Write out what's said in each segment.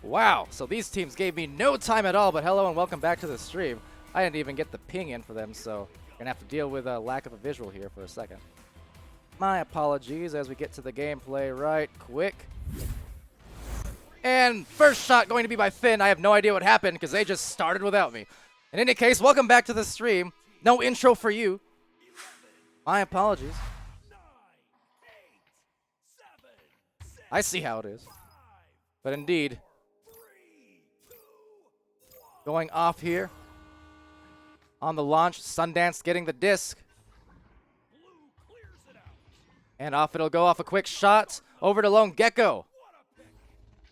Wow, so these teams gave me no time at all, but hello and welcome back to the stream. I didn't even get the ping in for them, so we're going to have to deal with a lack of a visual here for a second. My apologies as we get to the gameplay right quick. And first shot going to be by Finn. I have no idea what happened because they just started without me. In any case, welcome back to the stream. No intro for you. My apologies. I see how it is. But indeed, going off here on the launch, Sundance getting the disc. And off it'll go off a quick shot over to Lone Gecko.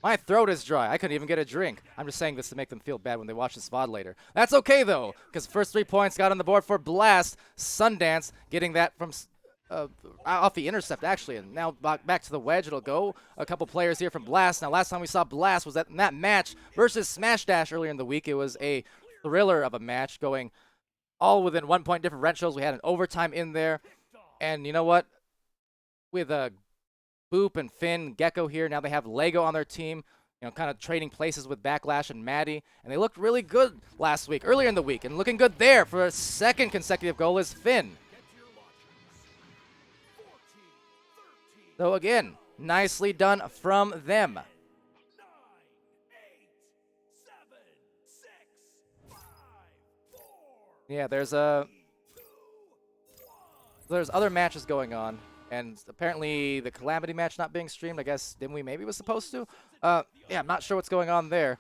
My throat is dry. I couldn't even get a drink. I'm just saying this to make them feel bad when they watch this VOD later. That's okay, though, because first 3 points got on the board for Blast. Sundance getting that from off the intercept, actually. And now back to the wedge. It'll go. A couple players here from Blast. Now, last time we saw Blast was in that match versus Smash Dash earlier in the week. It was a thriller of a match going all within 1 point differentials. We had an overtime in there. And you know what? With Boop and Finn, Gecko here. Now they have Lego on their team, you know, kind of trading places with Backlash and Maddie. And they looked really good last week, earlier in the week. And looking good there for a second consecutive goal is Finn. So again, nicely done from them. Yeah, there's other matches going on. And apparently the Calamity match not being streamed, I guess Dimwee maybe was supposed to. Yeah, I'm not sure what's going on there.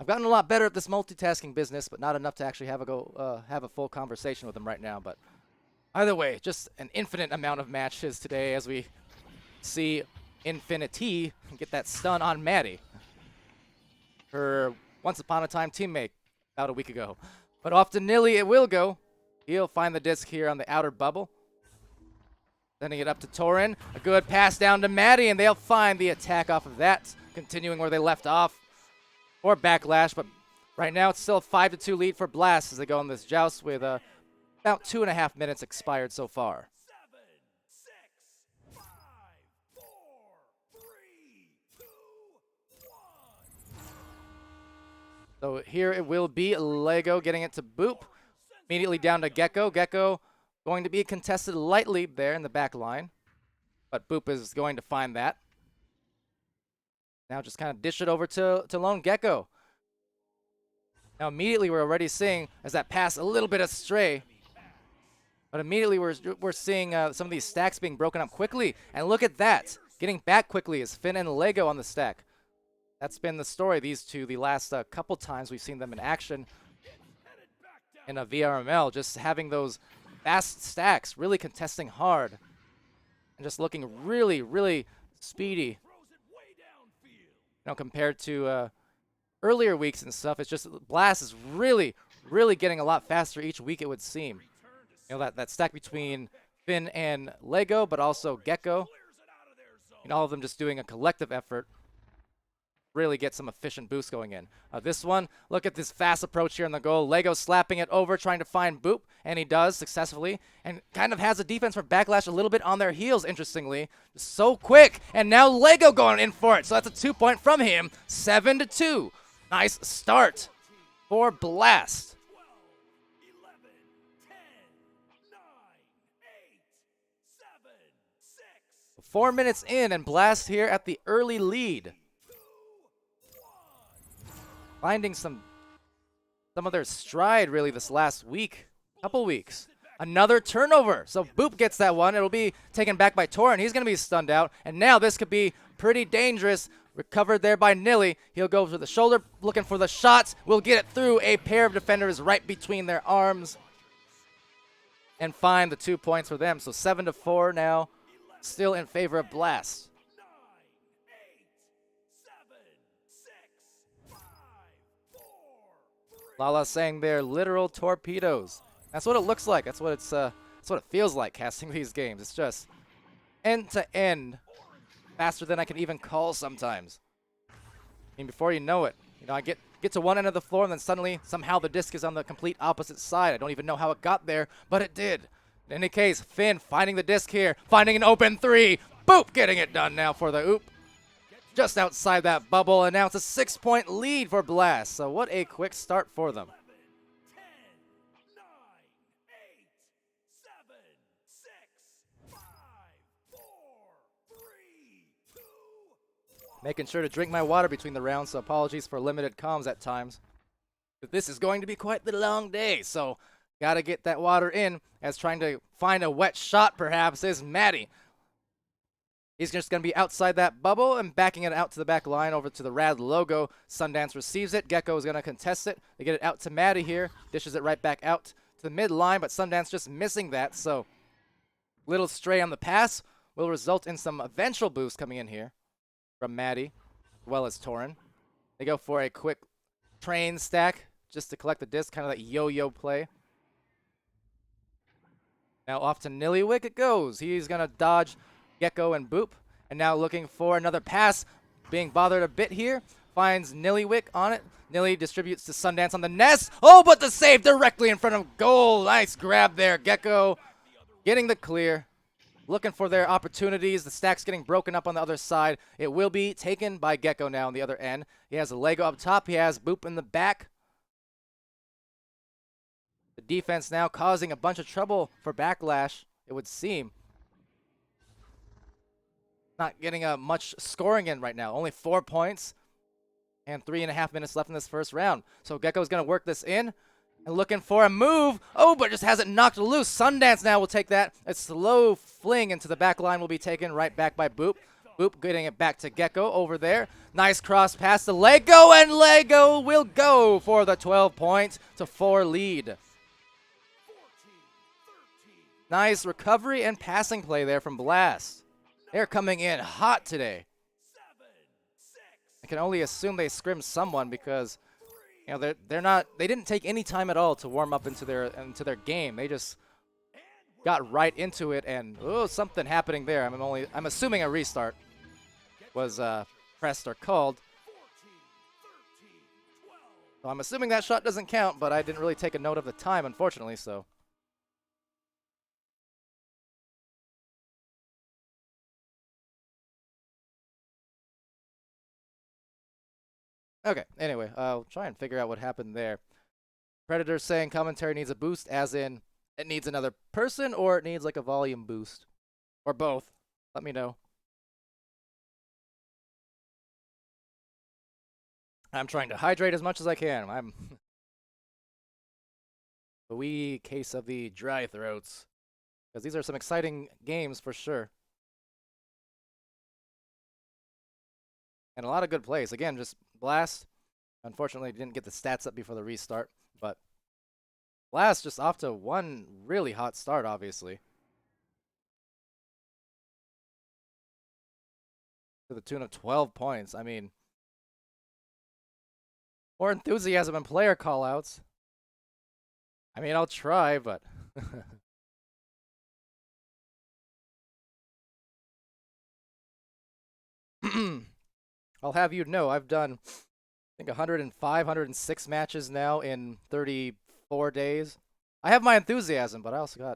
I've gotten a lot better at this multitasking business, but not enough to actually have a full conversation with them right now. But either way, just an infinite amount of matches today as we see Infinity get that stun on Maddie, her once upon a time teammate about a week ago. But off to Nilly it will go. He'll find the disc here on the outer bubble. Sending it up to Torin. A good pass down to Maddie, and they'll find the attack off of that, continuing where they left off. Or Backlash, but right now it's still a 5-2 lead for Blast as they go in this joust with about 2.5 minutes expired so far. 7, 6, 5, 4, 3, 2, 1. So here it will be Lego getting it to Boop. Immediately down to Gecko. Gecko going to be contested lightly there in the back line. But Boop is going to find that. Now just kind of dish it over to Lone Gecko. Now immediately we're already seeing as that pass a little bit astray. But immediately we're seeing some of these stacks being broken up quickly. And look at that. Getting back quickly is Finn and Lego on the stack. That's been the story, these two, the last couple times we've seen them in action in a VRML. Just having those fast stacks, really contesting hard. And just looking really, really speedy. You know, compared to earlier weeks and stuff, it's just Blast is really, really getting a lot faster each week, it would seem. You know, that stack between Finn and Lego, but also Gecko. And all of them just doing a collective effort. Really get some efficient boost going in. This one, look at this fast approach here on the goal. Lego slapping it over, trying to find Boop, and he does successfully, and kind of has a defense for Backlash a little bit on their heels, interestingly. So quick, and now Lego going in for it, so that's a 2 point from him. 7-2. Nice start for Blast. 12, 11, 10, 9, 8, 7, 6. 4 minutes in, and Blast here at the early lead. Finding some of their stride really this last week, couple weeks. Another turnover. So Boop gets that one. It'll be taken back by Torin. He's going to be stunned out. And now this could be pretty dangerous. Recovered there by Nilly. He'll go to the shoulder looking for the shots. Will get it through a pair of defenders right between their arms. And find the 2 points for them. So 7-4 now. Still in favor of Blast. Lala saying they're literal torpedoes. That's what it looks like. That's what it feels like casting these games. It's just end to end, faster than I can even call sometimes. I mean, before you know it, you know, I get to one end of the floor and then suddenly somehow the disc is on the complete opposite side. I don't even know how it got there, but it did. In any case, Finn finding the disc here, finding an open three. Boop, getting it done now for the oop. just outside that bubble, and now it's a 6-point lead for Blast. So what a quick start for them. 10, 9, 8, 7, 6, 5, 4, 3, 2, 1. Making sure to drink my water between the rounds, so apologies for limited comms at times. But this is going to be quite the long day, so gotta get that water in, as trying to find a wet shot perhaps is Maddie. He's just going to be outside that bubble and backing it out to the back line over to the Rad logo. Sundance receives it. Gecko is going to contest it. They get it out to Maddie here. Dishes it right back out to the mid line, but Sundance just missing that. So little stray on the pass will result in some eventual boost coming in here from Maddie, as well as Torin. They go for a quick train stack just to collect the disc, kind of that yo-yo play. Now off to Nillywick it goes. He's going to dodge Gecko and Boop, and now looking for another pass, being bothered a bit here, finds Nillywick on it. Nilly distributes to Sundance on the nest. Oh, but the save directly in front of goal. Nice grab there. Gecko getting the clear, looking for their opportunities. The stack's getting broken up on the other side. It will be taken by Gecko now on the other end. He has a Lego up top. He has Boop in the back. The defense now causing a bunch of trouble for Backlash, it would seem. Not getting much scoring in right now. Only 4 points and 3.5 minutes left in this first round. So Gecko's going to work this in and looking for a move. Oh, but just has it knocked loose. Sundance now will take that. A slow fling into the back line will be taken right back by Boop. Boop getting it back to Gecko over there. Nice cross pass to Lego, and Lego will go for the 12-point to 4 lead. 14, 13, Nice recovery and passing play there from Blast. They're coming in hot today. 7, 6, I can only assume they scrimmed someone because, you know, they didn't take any time at all to warm up into their game. They just got right into it, and oh, something happening there. I'm assuming a restart was pressed or called. 14, 13, 12. So I'm assuming that shot doesn't count, but I didn't really take a note of the time, unfortunately. So. Okay, anyway, I'll try and figure out what happened there. Predator saying commentary needs a boost, as in it needs another person, or it needs like a volume boost. Or both. Let me know. I'm trying to hydrate as much as I can. I'm a wee case of the dry throats. Because these are some exciting games for sure. And a lot of good plays. Again, just Blast, unfortunately, didn't get the stats up before the restart, but Blast just off to one really hot start, obviously. To the tune of 12 points. I mean, more enthusiasm and player callouts. I mean, I'll try, but... I'll have you know, I've done, I think, 105, 106 matches now in 34 days. I have my enthusiasm, but I also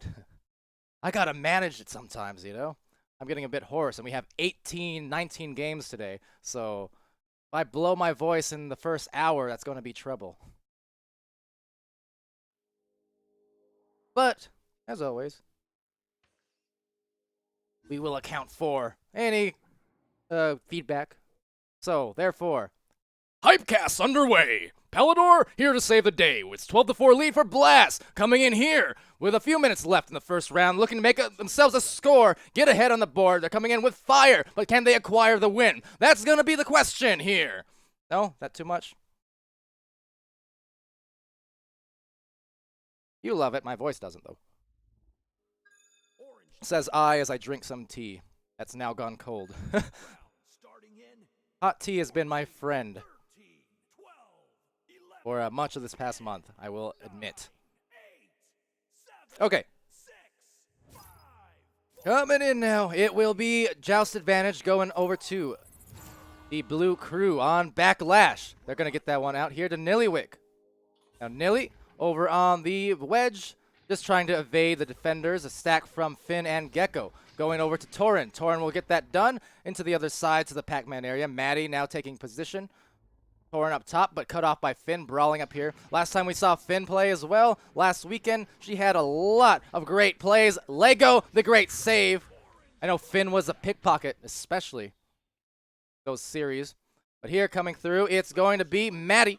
I gotta manage it sometimes, you know? I'm getting a bit hoarse, and we have 18, 19 games today, so if I blow my voice in the first hour, that's gonna be trouble. But, as always, we will account for any feedback. So, therefore, Hypecast underway. Palidore here to save the day with 12-4 lead for Blast, coming in here with a few minutes left in the first round, looking to make themselves a score, get ahead on the board. They're coming in with fire, but can they acquire the win? That's going to be the question here. No? That too much? You love it. My voice doesn't, though. Says I as I drink some tea. That's now gone cold. Starting in Hot tea has been my friend 13, 12, 11, for much of this past month, I will admit. 8, 7, Okay, 6, 5, coming in now. It will be Joust advantage going over to the blue crew on Backlash. They're going to get that one out here to Nillywick. Now, Nilly over on the wedge, just trying to evade the defenders. A stack from Finn and Gecko. going over to Torin. Torin will get that done into the other side to the Pac-Man area. Maddie now taking position. Torin up top, but cut off by Finn, brawling up here. Last time we saw Finn play as well, last weekend, she had a lot of great plays. Lego, the great save. I know Finn was a pickpocket, especially those series. But here coming through, it's going to be Maddie.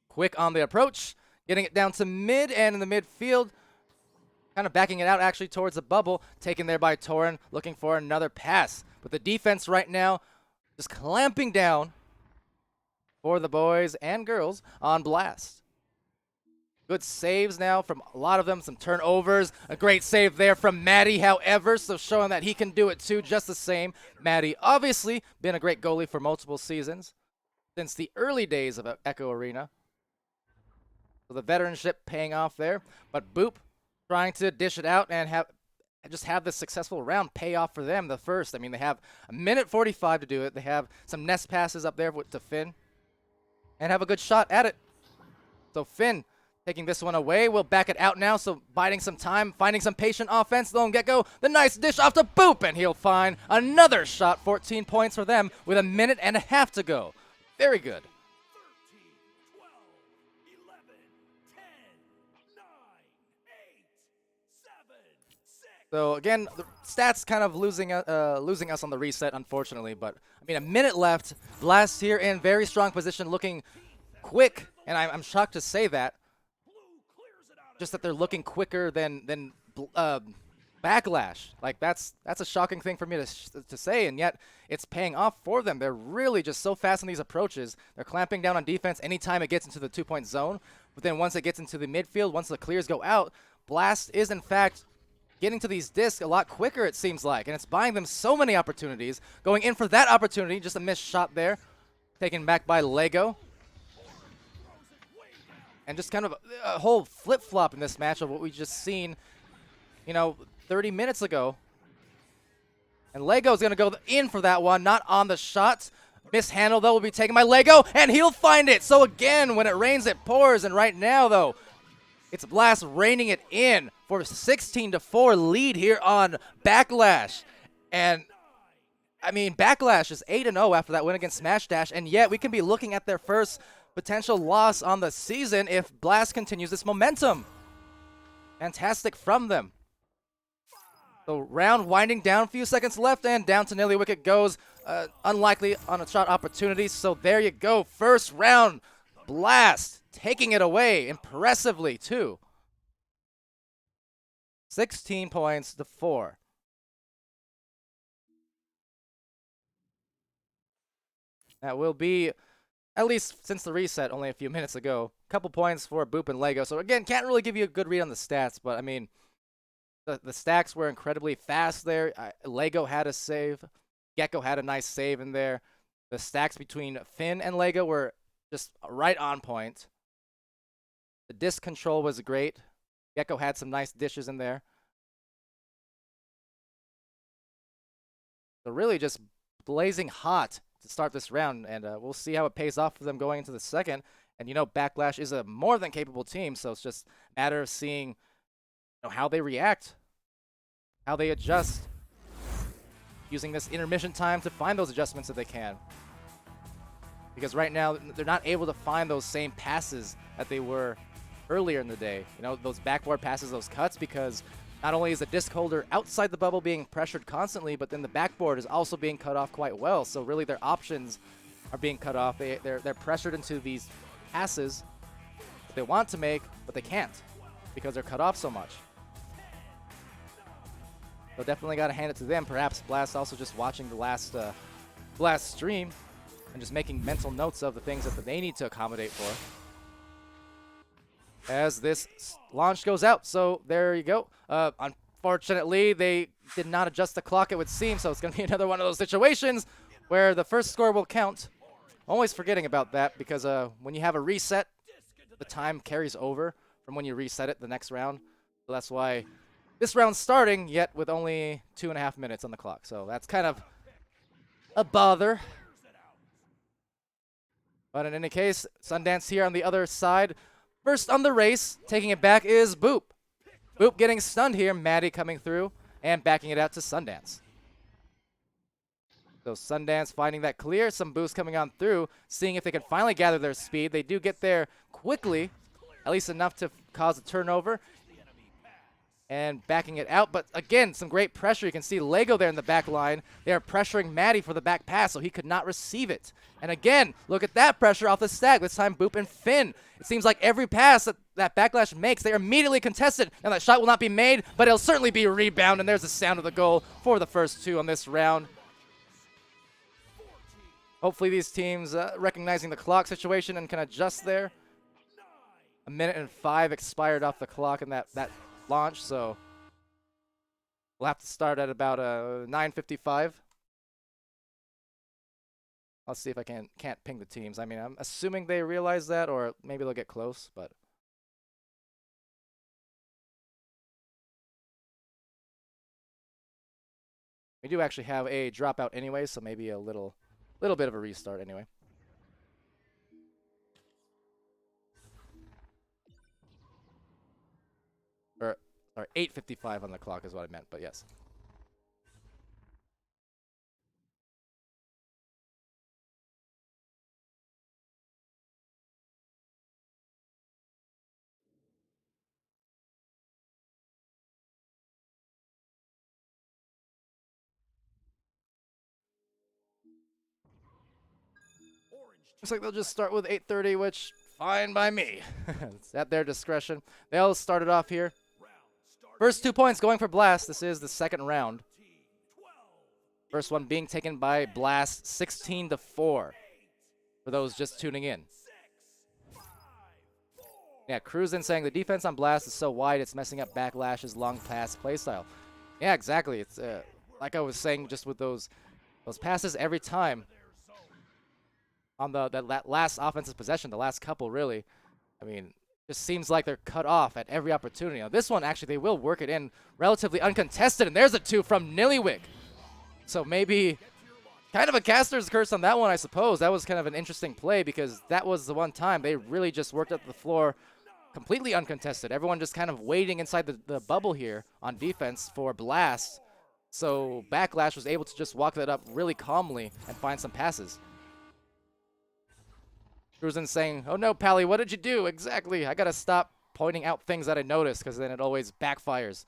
Quick on the approach, getting it down to mid and in the midfield. Kind of backing it out actually towards the bubble. Taken there by Torin, looking for another pass. But the defense right now just clamping down for the boys and girls on Blast. Good saves now from a lot of them, some turnovers. A great save there from Maddie, however, so showing that he can do it too, just the same. Maddie, obviously, been a great goalie for multiple seasons since the early days of Echo Arena. So the veteranship paying off there, but Boop trying to dish it out and have this successful round pay off for them, the first. I mean, they have a minute 45 to do it. They have some nest passes up there to Finn and have a good shot at it. So Finn taking this one away. We'll back it out now, so biding some time, finding some patient offense. Lone Gecko, the nice dish off to Boop, and he'll find another shot. 14 points for them with a minute and a half to go. Very good. 13, 12, 11, 10, 9, 8, 7, 6. So again, the stats kind of losing us on the reset, unfortunately. But I mean, a minute left. Blast here in very strong position, looking quick, and I'm shocked to say that. Just that they're looking quicker than Backlash. Like that's a shocking thing for me to say, and yet it's paying off for them. They're really just so fast in these approaches. They're clamping down on defense anytime it gets into the 2-point zone. But then once it gets into the midfield, once the clears go out, Blast is in fact getting to these discs a lot quicker, it seems like, and it's buying them so many opportunities. Going in for that opportunity, just a missed shot there, taken back by Lego. And just kind of a whole flip-flop in this match of what we just seen, 30 minutes ago. And Lego's going to go in for that one, not on the shot. Mishandle, though, will be taken by Lego, and he'll find it. So again, when it rains, it pours. And right now, though, it's Blast reining it in for a 16-4 lead here on Backlash. And, I mean, Backlash is 8-0 after that win against Smash Dash, and yet we can be looking at their first potential loss on the season if Blast continues this momentum. Fantastic from them. So round winding down, a few seconds left, and down to Nilly Wicket goes. Unlikely on a shot opportunity, so there you go. First round, Blast taking it away impressively too. 16 points to 4. That will be, at least since the reset only a few minutes ago, a couple points for Boop and Lego. So again, can't really give you a good read on the stats, but I mean, the stacks were incredibly fast there. Lego had a save. Gecko had a nice save in there. The stacks between Finn and Lego were just right on point. The disc control was great. Gecko had some nice dishes in there. So really just blazing hot to start this round, and we'll see how it pays off for them going into the second. And Backlash is a more than capable team, so it's just a matter of seeing how they react, how they adjust, using this intermission time to find those adjustments if they can. Because right now, they're not able to find those same passes that they were earlier in the day. Those backboard passes, those cuts, because not only is the disc holder outside the bubble being pressured constantly, but then the backboard is also being cut off quite well. So really their options are being cut off. They're pressured into these passes that they want to make, but they can't because they're cut off so much. So definitely got to hand it to them. Perhaps Blast also just watching the last Blast stream and just making mental notes of the things that they need to accommodate for as this launch goes out. So there you go. Unfortunately, they did not adjust the clock, it would seem, so it's going to be another one of those situations where the first score will count. Always forgetting about that because when you have a reset, the time carries over from when you reset it the next round. So that's why this round's starting, yet with only 2.5 minutes on the clock. So that's kind of a bother. But in any case, Sundance here on the other side. First on the race, taking it back is Boop. Boop getting stunned here. Maddie coming through and backing it out to Sundance. So Sundance finding that clear, some boost coming on through, seeing if they can finally gather their speed. They do get there quickly, at least enough to cause a turnover, and backing it out. But again, some great pressure. You can see Lego there in the back line. They are pressuring Maddie for the back pass, so he could not receive it. And again, look at that pressure off the stack. This time, Boop and Finn. It seems like every pass that Backlash makes, they are immediately contested. Now that shot will not be made, but it'll certainly be a rebound, and there's the sound of the goal for the first two on this round. Hopefully these teams recognizing the clock situation and can adjust there. 1:05 expired off the clock in that launch, so we'll have to start at about 9:55. I'll see if I can't ping the teams. I mean, I'm assuming they realize that, or maybe they'll get close, but we do actually have a dropout anyway, so maybe a little bit of a restart anyway. Or 8:55 on the clock is what I meant, but yes. Looks like they'll just start with 8:30, which fine by me. It's at their discretion. They all started off here. First 2 points going for Blast. This is the second round. First one being taken by Blast, 16-4. For those just tuning in. Yeah, Cruisin saying the defense on Blast is so wide it's messing up Backlash's long pass playstyle. Yeah, exactly. It's like I was saying, just with those passes every time on that last offensive possession, the last couple really. I mean, just seems like they're cut off at every opportunity. Now this one, actually, they will work it in relatively uncontested, and there's a two from Nillywick. So maybe kind of a caster's curse on that one, I suppose. That was kind of an interesting play because that was the one time they really just worked up the floor completely uncontested. Everyone just kind of waiting inside the bubble here on defense for Blast. So Backlash was able to just walk that up really calmly and find some passes. Cruisin saying, oh no, Pally, what did you do? Exactly. I got to stop pointing out things that I noticed because then it always backfires.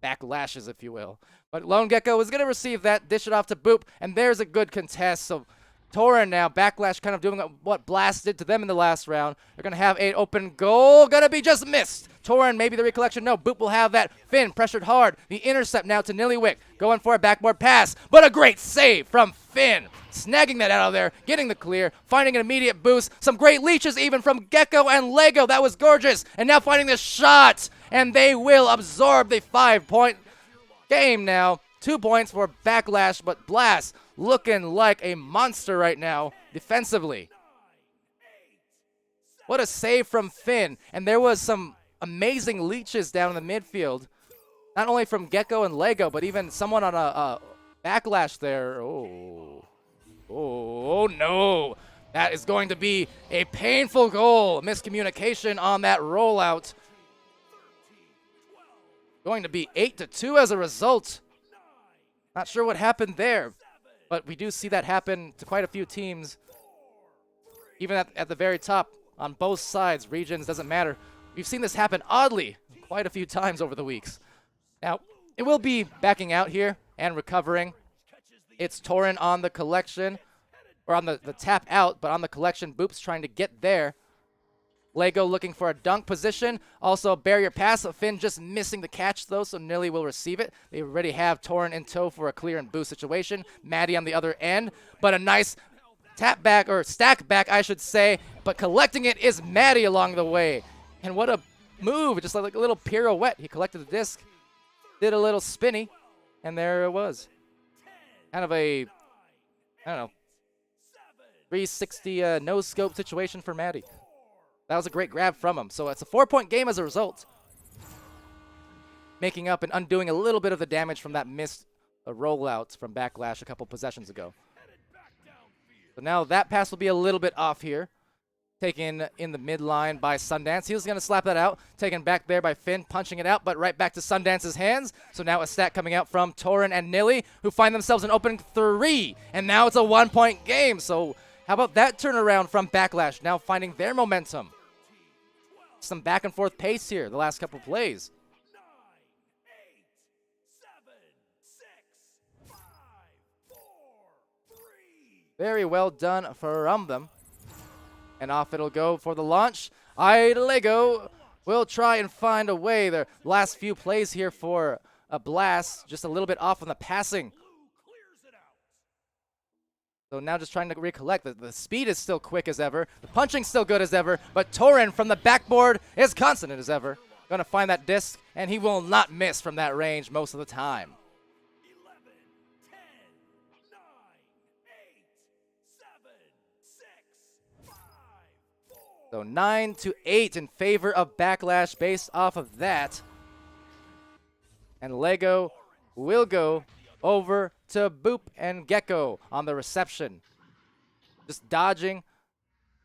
Backlashes, if you will. But Lone Gecko is going to receive that, dish it off to Boop, and there's a good contest. So Torin now, Backlash kind of doing what Blast did to them in the last round. They're going to have an open goal. Going to be just missed. Torin, maybe the recollection. No, Boop will have that. Finn pressured hard. The intercept now to Nillywick. Going for a backboard pass, but a great save from Finn. Snagging that out of there, getting the clear, finding an immediate boost. Some great leeches even from Gecko and Lego. That was gorgeous. And now finding the shot. And they will absorb the 5-point game now. 2 points for Backlash, but Blast looking like a monster right now defensively. What a save from Finn. And there was some amazing leeches down in the midfield. Not only from Gecko and Lego, but even someone on a Backlash there. Oh, no. That is going to be a painful goal. Miscommunication on that rollout. Going to be 8-2 as a result. Not sure what happened there, but we do see that happen to quite a few teams. Even at the very top, on both sides, regions, doesn't matter. We've seen this happen oddly quite a few times over the weeks. Now, it will be backing out here and recovering. It's Torin on the collection, or on the tap out, but on the collection, Boop's trying to get there. Lego looking for a dunk position. Also a barrier pass. Finn just missing the catch, though, so Nilly will receive it. They already have Torin in tow for a clear and boost situation. Maddie on the other end, but a nice tap back, or stack back, I should say. But collecting it is Maddie along the way. And what a move, just like a little pirouette. He collected the disc, did a little spinny, and there it was. Kind of a, I don't know, 360 no-scope situation for Maddie. That was a great grab from him. So it's a 4-point game as a result. Making up and undoing a little bit of the damage from that missed rollout from Backlash a couple possessions ago. So now that pass will be a little bit off here. taken in the midline by Sundance. He was going to slap that out, taken back there by Finn, punching it out, but right back to Sundance's hands. So now a stack coming out from Torin and Nilly, who find themselves an open 3, and now it's a 1-point game. So how about that turnaround from Backlash, now finding their momentum. Some back and forth pace here the last couple plays. 9, 8, 7, 6, 5, 4, 3. Very well done from them. And off it'll go for the launch. Lego will try and find a way. Their last few plays here for a blast, just a little bit off on the passing. So now just trying to recollect. The speed is still quick as ever. The punching's still good as ever. But Torin from the backboard is constant as ever. Going to find that disc, and he will not miss from that range most of the time. 11, 10, 9, 8, 7, 6, 5, 4. So 9-8 in favor of Backlash based off of that. And Lego will go over to Boop and Gecko on the reception. Just dodging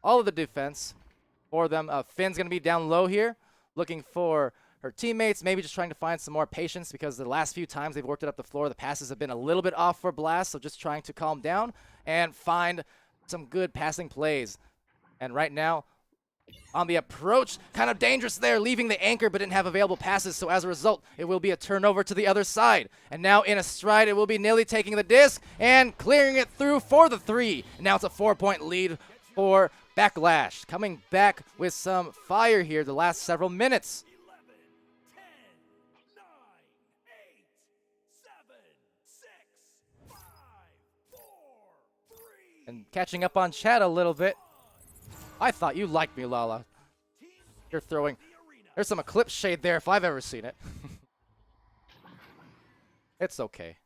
all of the defense for them. Finn's going to be down low here, looking for her teammates, maybe just trying to find some more patience because the last few times they've worked it up the floor, the passes have been a little bit off for Blast, so just trying to calm down and find some good passing plays. And right now, on the approach, kind of dangerous there, leaving the anchor but didn't have available passes, so as a result, it will be a turnover to the other side. And now in a stride, it will be Nilly taking the disc and clearing it through for the 3. And now it's a 4-point lead for Backlash, coming back with some fire here the last several minutes. 11, 10, 9, 8, 7, 6, 5, 4, 3. And catching up on chat a little bit. I thought you liked me, Lala. You're throwing. There's some Eclipse shade there if I've ever seen it. It's okay.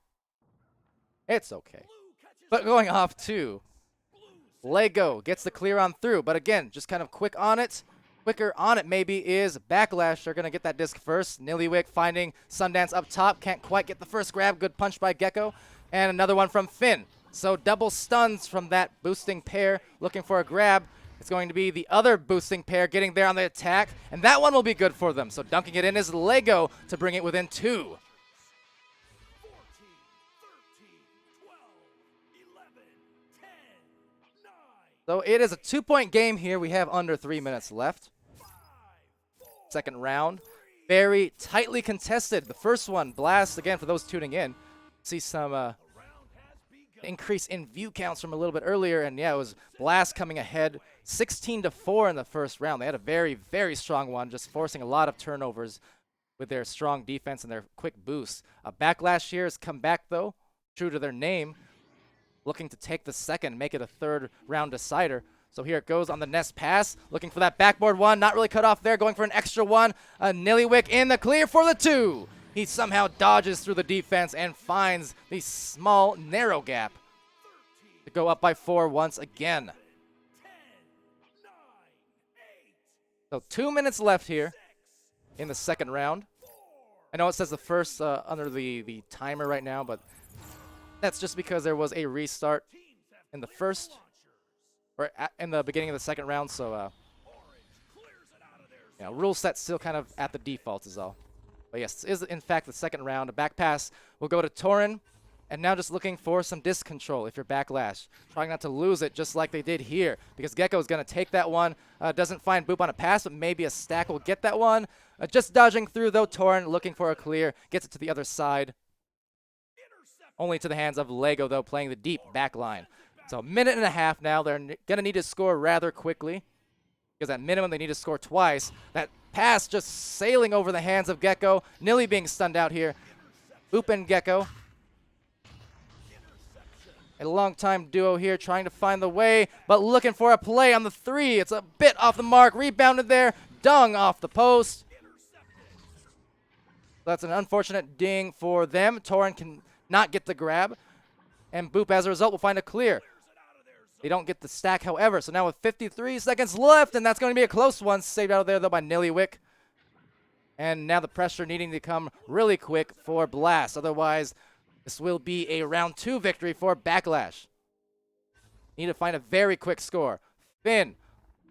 It's okay. But going off too. Lego gets the clear on through. But again, just kind of quick on it. Quicker on it maybe is Backlash. They're going to get that disc first. Nillywick finding Sundance up top. Can't quite get the first grab. Good punch by Gecko. And another one from Finn. So double stuns from that boosting pair. Looking for a grab. It's going to be the other boosting pair getting there on the attack, and that one will be good for them. So dunking it in is Lego to bring it within 2. 14, 13, 12, 11, 10, 9, So it is a 2-point game here. We have under 3 minutes left. 5, 4. Second round. Very tightly contested. The first one, Blast, again, for those tuning in, see some increase in view counts from a little bit earlier, and yeah, it was Blast coming ahead 16-4 in the first round. They had a very, very strong one, just forcing a lot of turnovers with their strong defense and their quick boosts. Backlash here has come back, though, true to their name, looking to take the second, make it a third round decider. So here it goes on the Nest pass, looking for that backboard one, not really cut off there, going for an extra one. Nillywick in the clear for the 2. He somehow dodges through the defense and finds the small, narrow gap to go up by 4 once again. 10, 9, 8, So 2 minutes left here in the second round. I know it says the first under the timer right now, but that's just because there was a restart in the first, or in the beginning of the second round, so rule set still kind of at the default is all. But yes, this is in fact the second round. A back pass will go to Torin, and now just looking for some disc control if you're Backlash. Trying not to lose it just like they did here, because Gecko is going to take that one. Doesn't find Boop on a pass, but maybe a stack will get that one. Just dodging through, though, Torin looking for a clear. Gets it to the other side. Only to the hands of Lego, though, playing the deep back line. So a minute and a half now. They're going to need to score rather quickly, because at minimum they need to score twice. That pass just sailing over the hands of Gecko. Nilly being stunned out here. Boop and Gecko. A long-time duo here trying to find the way, but looking for a play on the 3. It's a bit off the mark. Rebounded there. Dung off the post. That's an unfortunate ding for them. Torin can not get the grab. And Boop, as a result, will find a clear. They don't get the stack, however. So now with 53 seconds left, and that's going to be a close one. Saved out of there, though, by Nillywick. And now the pressure needing to come really quick for Blast. Otherwise, this will be a round 2 victory for Backlash. Need to find a very quick score. Finn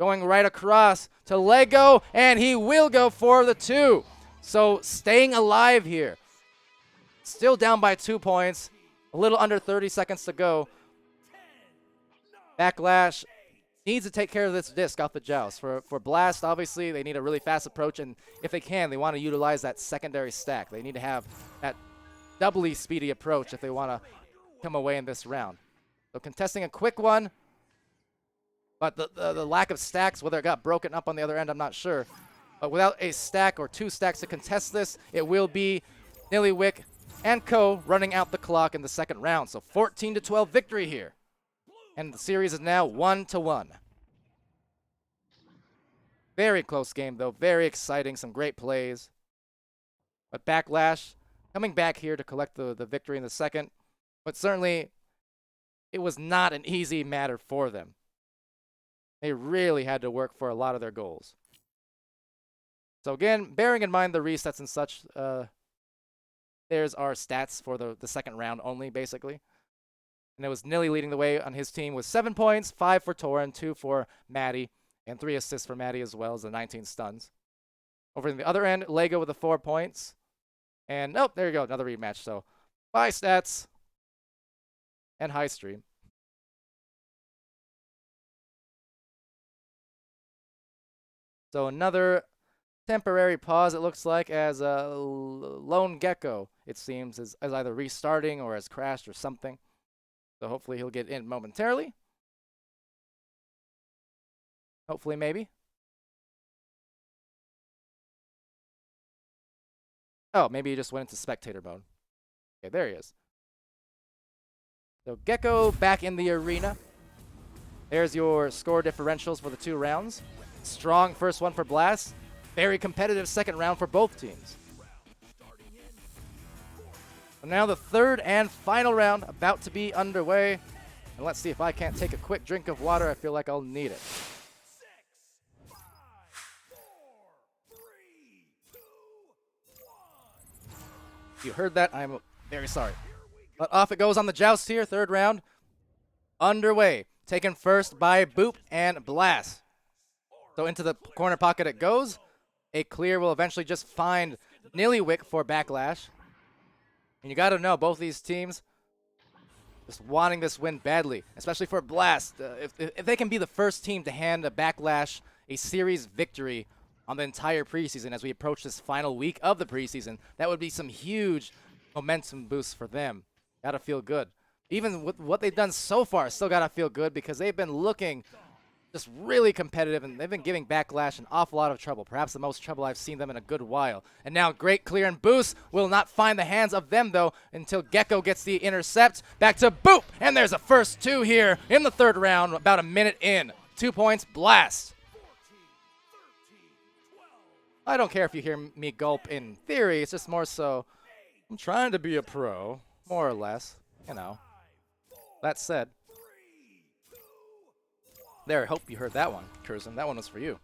going right across to Lego, and he will go for the 2. So staying alive here. Still down by 2 points. A little under 30 seconds to go. Backlash needs to take care of this disc off the joust. For Blast, obviously, they need a really fast approach, and if they can, they want to utilize that secondary stack. They need to have that doubly speedy approach if they want to come away in this round. So contesting a quick one, but the lack of stacks, whether it got broken up on the other end, I'm not sure. But without a stack or 2 stacks to contest this, it will be Nillywick and Co. running out the clock in the second round. So 14-12 victory here. And the series is now 1-1. Very close game, though. Very exciting. Some great plays. But Backlash coming back here to collect the victory in the second. But certainly, it was not an easy matter for them. They really had to work for a lot of their goals. So again, bearing in mind the resets and such, there's our stats for the second round only, basically. And it was Nilly leading the way on his team with 7 points, 5 for Torin, 2 for Maddie, and 3 assists for Maddie as well as the 19 stuns. Over in the other end, Lego with the 4 points. And, oh, there you go, another rematch. So, bye stats and high stream. So another temporary pause, it looks like, as Lone Gecko, it seems, is either restarting or has crashed or something. So hopefully he'll get in momentarily. Hopefully, maybe. Oh, maybe he just went into spectator mode. Okay, there he is. So Gecko back in the arena. There's your score differentials for the 2 rounds. Strong first one for Blast. Very competitive second round for both teams. So now the third and final round about to be underway. And let's see if I can't take a quick drink of water. I feel like I'll need it. 6, 5, 4, 3, 2, 1. If you heard that, I'm very sorry. But off it goes on the joust here. Third round underway. Taken first by Boop and Blast. So into the corner pocket it goes. A clear will eventually just find Nillywick for Backlash. And you got to know, both these teams just wanting this win badly, especially for Blast. If they can be the first team to hand a Backlash a series victory on the entire preseason as we approach this final week of the preseason, that would be some huge momentum boosts for them. Got to feel good. Even with what they've done so far, still got to feel good because they've been looking just really competitive, and they've been giving Backlash an awful lot of trouble, perhaps the most trouble I've seen them in a good while. And now great clear and boost will not find the hands of them, though, until Gecko gets the intercept. Back to Boop, and there's a first 2 here in the third round, about a minute in. 2 points, Blast. I don't care if you hear me gulp in theory, it's just more so I'm trying to be a pro, more or less, you know. That said, there, I hope you heard that one, Curzon. That one was for you.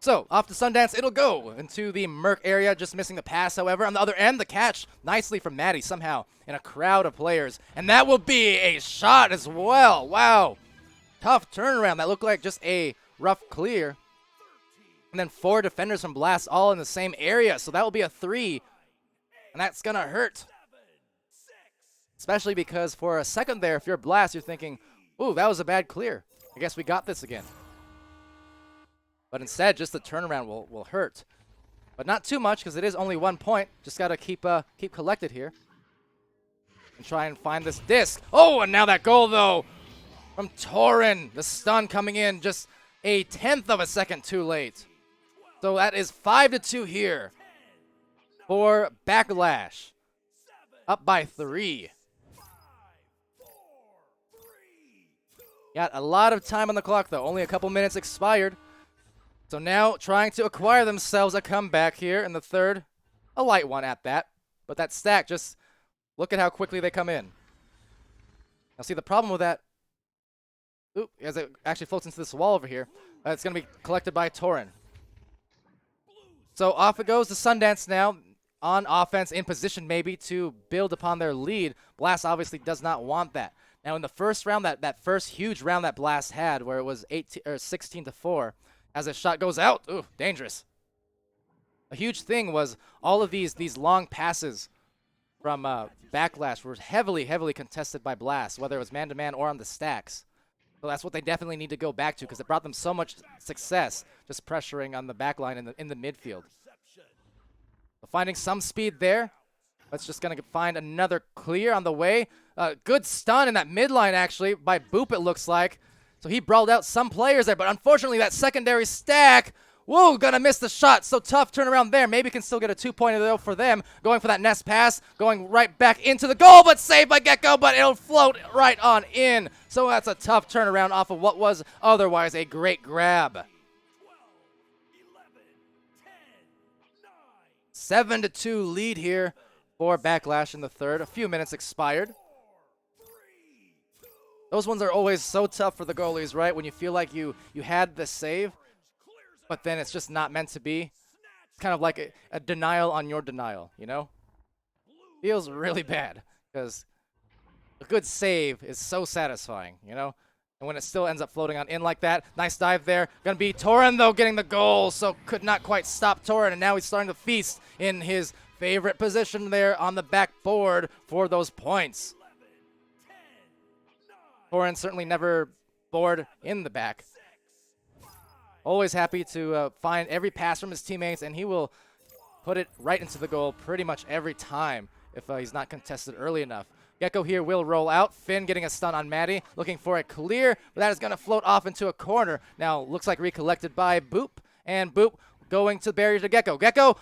So, off to Sundance, it'll go into the Merc area, just missing the pass, however. On the other end, the catch, nicely from Maddie, somehow, in a crowd of players. And that will be a shot as well. Wow. Tough turnaround. That looked like just a rough clear. And then 4 defenders from Blast all in the same area, so that will be a 3. And that's going to hurt. Especially because for a second there, if you're Blast, you're thinking, ooh, that was a bad clear. I guess we got this again. But instead, just the turnaround will hurt. But not too much, because it is only 1 point. Just got to keep collected here. And try and find this disc. Oh, and now that goal, though, from Torin. The stun coming in just a 1/10 of a second too late. So that is 5-2 here for Backlash. Up by 3. Got a lot of time on the clock, though. Only a couple minutes expired. So now trying to acquire themselves a comeback here in the third. A light one at that. But that stack, just look at how quickly they come in. Now, see, the problem with that, oop, as it actually floats into this wall over here, it's going to be collected by Torin. So off it goes to Sundance now. On offense, in position maybe to build upon their lead. Blast obviously does not want that. Now in the first round, that first huge round that Blast had, where it was 16-4, As a shot goes out, ooh, dangerous. A huge thing was all of these long passes from Backlash were heavily contested by Blast, whether it was man-to-man or on the stacks. So that's what they definitely need to go back to because it brought them so much success just pressuring on the backline in the midfield. So finding some speed there. That's just going to find another clear on the way. Good stun in that midline, actually, by Boop, it looks like. So he brawled out some players there, but unfortunately that secondary stack, whoa, gonna miss the shot. So tough turnaround there. Maybe can still get a 2-pointer though for them. Going for that nest pass, going right back into the goal, but saved by Gecko, but it'll float right on in. So that's a tough turnaround off of what was otherwise a great grab. 7-2 lead here for Backlash in the third. A few minutes expired. Those ones are always so tough for the goalies, right? When you feel like you had the save, but then it's just not meant to be. It's kind of like a denial on your denial, you know? Feels really bad because a good save is so satisfying, you know? And when it still ends up floating on in like that, nice dive there. Gonna be Torin, though, getting the goal, so could not quite stop Torin, and now he's starting to feast in his favorite position there on the backboard for those points. Torin certainly never bored in the back. Always happy to find every pass from his teammates, and he will put it right into the goal pretty much every time if he's not contested early enough. Gecko here will roll out. Finn getting a stun on Maddie, looking for a clear, but that is going to float off into a corner. Now looks like recollected by Boop, and Boop going to barrier to Gecko. Gecko,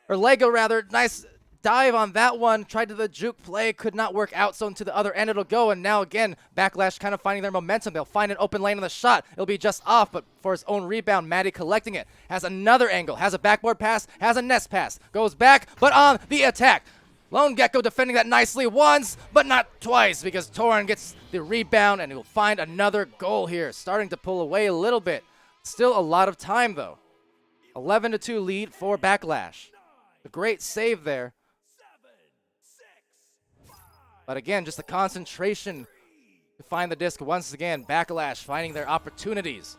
or Lego rather, nice dive on that one. Tried to the juke play, could not work out, so into the other end it'll go, and now again, Backlash kind of finding their momentum. They'll find an open lane on the shot. It'll be just off, but for his own rebound, Maddie collecting it. Has another angle, has a backboard pass, has a nest pass. Goes back, but on the attack. Lone Gecko defending that nicely once, but not twice, because Torin gets the rebound, and he'll find another goal here. Starting to pull away a little bit. Still a lot of time, though. 11-2 lead for Backlash. A great save there. But again, just the concentration to find the disc once again. Backlash finding their opportunities.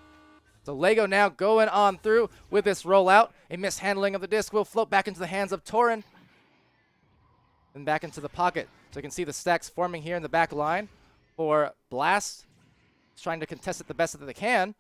So Lego now going on through with this rollout. A mishandling of the disc will float back into the hands of Torin. And back into the pocket. So you can see the stacks forming here in the back line for Blast. He's trying to contest it the best that they can.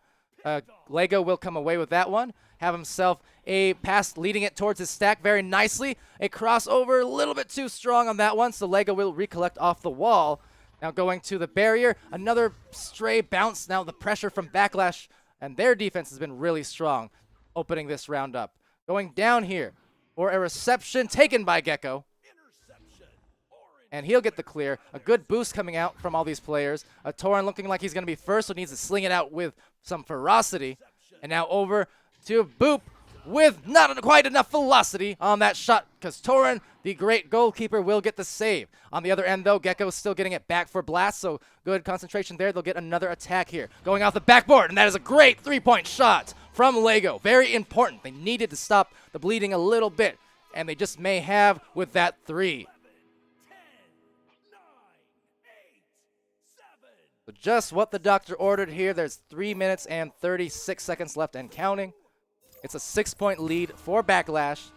Lego will come away with that one. Have himself a pass leading it towards his stack very nicely. A crossover a little bit too strong on that one, so Lego will recollect off the wall. Now going to the barrier. Another stray bounce. Now the pressure from Backlash, and their defense has been really strong opening this round up. Going down here for a reception taken by Gecko. And he'll get the clear. A good boost coming out from all these players. Torin looking like he's going to be first, so needs to sling it out with some ferocity. And now over to Boop with not quite enough velocity on that shot, because Torin, the great goalkeeper, will get the save. On the other end, though, Gecko's still getting it back for Blast, so good concentration there. They'll get another attack here. Going off the backboard, and that is a great three-point shot from Lego. Very important. They needed to stop the bleeding a little bit, and they just may have with that three. So just what the doctor ordered here. There's 3 minutes and 36 seconds left and counting. It's a 6-point lead for Backlash,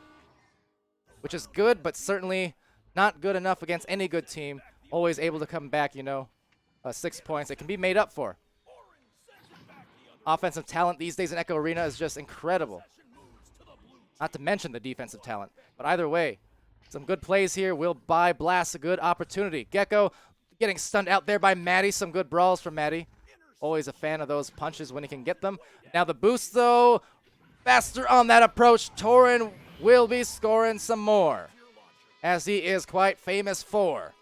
which is good, but certainly not good enough against any good team. Always able to come back, 6 points. It can be made up for. Offensive talent these days in Echo Arena is just incredible. Not to mention the defensive talent. But either way, some good plays here will buy Blast a good opportunity. Gecko getting stunned out there by Maddie. Some good brawls from Maddie. Always a fan of those punches when he can get them. Now the boost, though. Faster on that approach. Torin will be scoring some more, as he is quite famous for.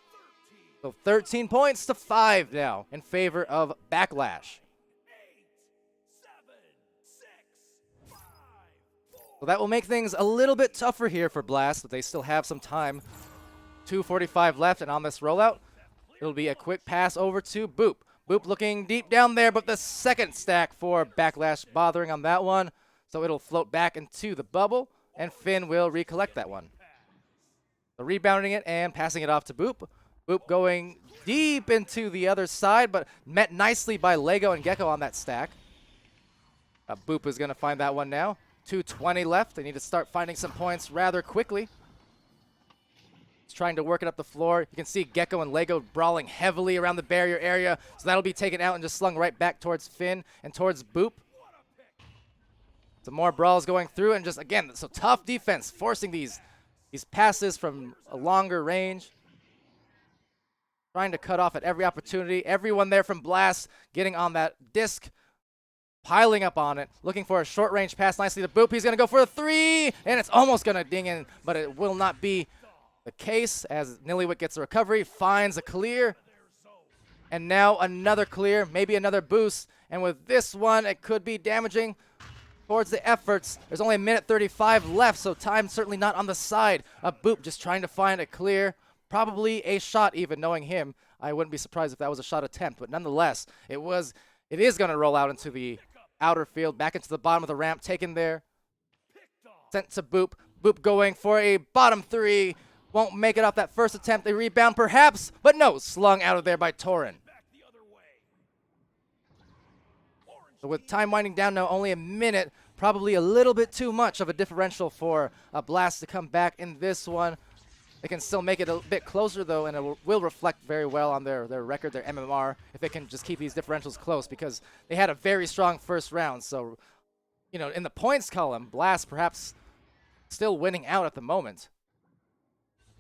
So 13 points to 5 now in favor of Backlash. So that will make things a little bit tougher here for Blast, but they still have some time. 2:45 left, and on this rollout, it'll be a quick pass over to Boop. Boop looking deep down there, but the second stack for Backlash bothering on that one. So it'll float back into the bubble, and Finn will recollect that one. So rebounding it and passing it off to Boop. Boop going deep into the other side, but met nicely by Lego and Gecko on that stack. Boop is going to find that one now. 2:20 left. They need to start finding some points rather quickly. He's trying to work it up the floor. You can see Gecko and Lego brawling heavily around the barrier area. So that'll be taken out and just slung right back towards Finn and towards Boop. Some more brawls going through, and just, again, so tough defense, forcing these passes from a longer range. Trying to cut off at every opportunity. Everyone there from Blast getting on that disc, piling up on it, looking for a short-range pass nicely to Boop. He's going to go for a 3, and it's almost going to ding in, but it will not be the case as Nillywick gets a recovery, finds a clear, and now another clear, maybe another boost. And with this one, it could be damaging towards the efforts. There's only 1:35 left, so time certainly not on the side of Boop, just trying to find a clear, probably a shot even. Knowing him, I wouldn't be surprised if that was a shot attempt, but nonetheless, it is going to roll out into the outer field, back into the bottom of the ramp, taken there, sent to Boop. Boop going for a bottom 3, won't make it off that first attempt. They rebound perhaps, but no, slung out of there by Torin. So with time winding down now, only a minute, probably a little bit too much of a differential for a Blast to come back in this one. They can still make it a bit closer, though, and it will reflect very well on their record, their MMR, if they can just keep these differentials close, because they had a very strong first round. So, you know, in the points column, Blast perhaps still winning out at the moment.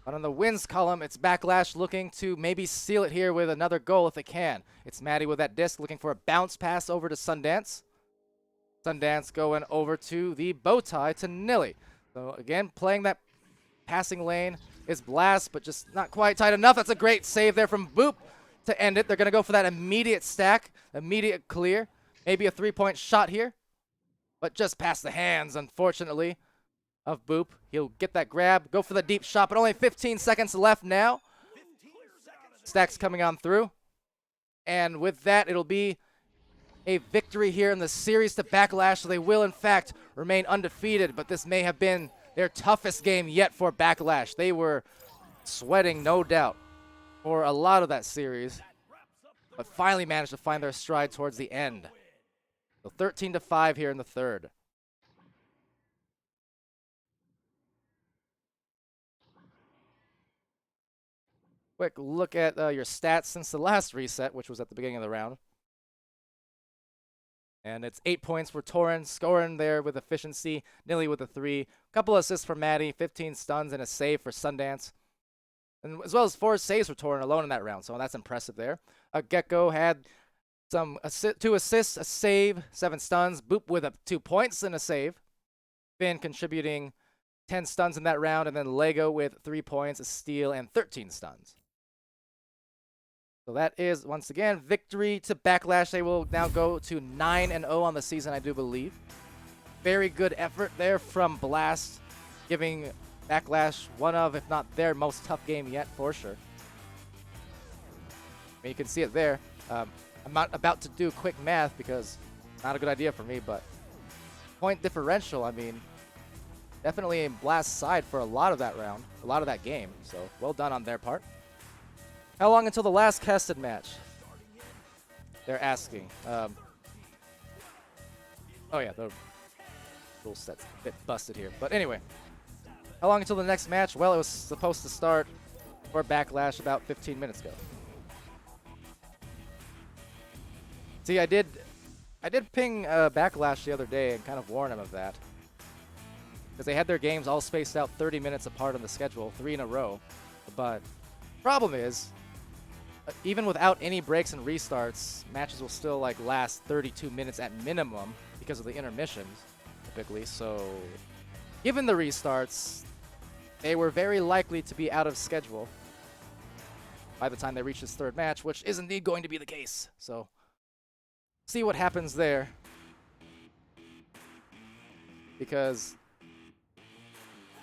But on the wins column, it's Backlash looking to maybe seal it here with another goal if they can. It's Maddie with that disc looking for a bounce pass over to Sundance. Sundance going over to the bow tie to Nilly. So again, playing that passing lane is Blast, but just not quite tight enough. That's a great save there from Boop to end it. They're going to go for that immediate stack, immediate clear. Maybe a 3-point shot here, but just past the hands, unfortunately, of Boop. He'll get that grab, go for the deep shot, but only 15 seconds left now. Stacks coming on through. And with that, it'll be a victory here in the series to Backlash, so they will, in fact, remain undefeated, but this may have been their toughest game yet for Backlash. They were sweating, no doubt, for a lot of that series, but finally managed to find their stride towards the end. So 13-5 here in the third. Quick look at your stats since the last reset, which was at the beginning of the round. And it's 8 points for Torin, scoring there with efficiency. Nilly with a 3. Couple assists for Maddie, 15 stuns, and a save for Sundance. And as well as 4 saves for Torin alone in that round, so that's impressive there. Gecko had some 2 assists, a save, 7 stuns. Boop with 2 points and a save. Finn contributing 10 stuns in that round, and then Lego with 3 points, a steal, and 13 stuns. So that is, once again, victory to Backlash. They will now go to 9-0 on the season, I do believe. Very good effort there from Blast, giving Backlash one of, if not their most tough game yet, for sure. I mean, you can see it there. I'm not about to do quick math because it's not a good idea for me, but point differential, I mean, definitely in Blast's side for a lot of that round, a lot of that game. So well done on their part. How long until the last casted match? They're asking. Oh yeah, the rule set's a bit busted here. But anyway, how long until the next match? Well, it was supposed to start for Backlash about 15 minutes ago. See, I did ping Backlash the other day and kind of warn him of that. Because they had their games all spaced out 30 minutes apart on the schedule, 3 in a row. But problem is, even without any breaks and restarts, matches will still like last 32 minutes at minimum because of the intermissions, typically. So, given the restarts, they were very likely to be out of schedule by the time they reach this third match, which is indeed going to be the case. So, see what happens there. Because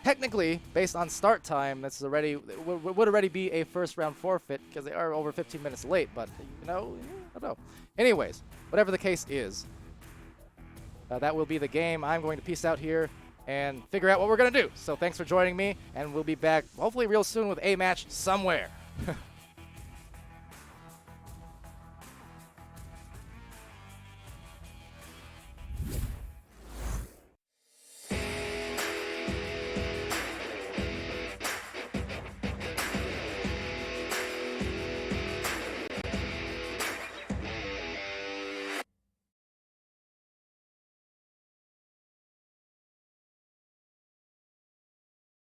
technically, based on start time, that's already would already be a first round forfeit because they are over 15 minutes late. But you know, I don't know. Anyways, whatever the case is, that will be the game. I'm going to peace out here and figure out what we're gonna do. So thanks for joining me, and we'll be back hopefully real soon with a match somewhere.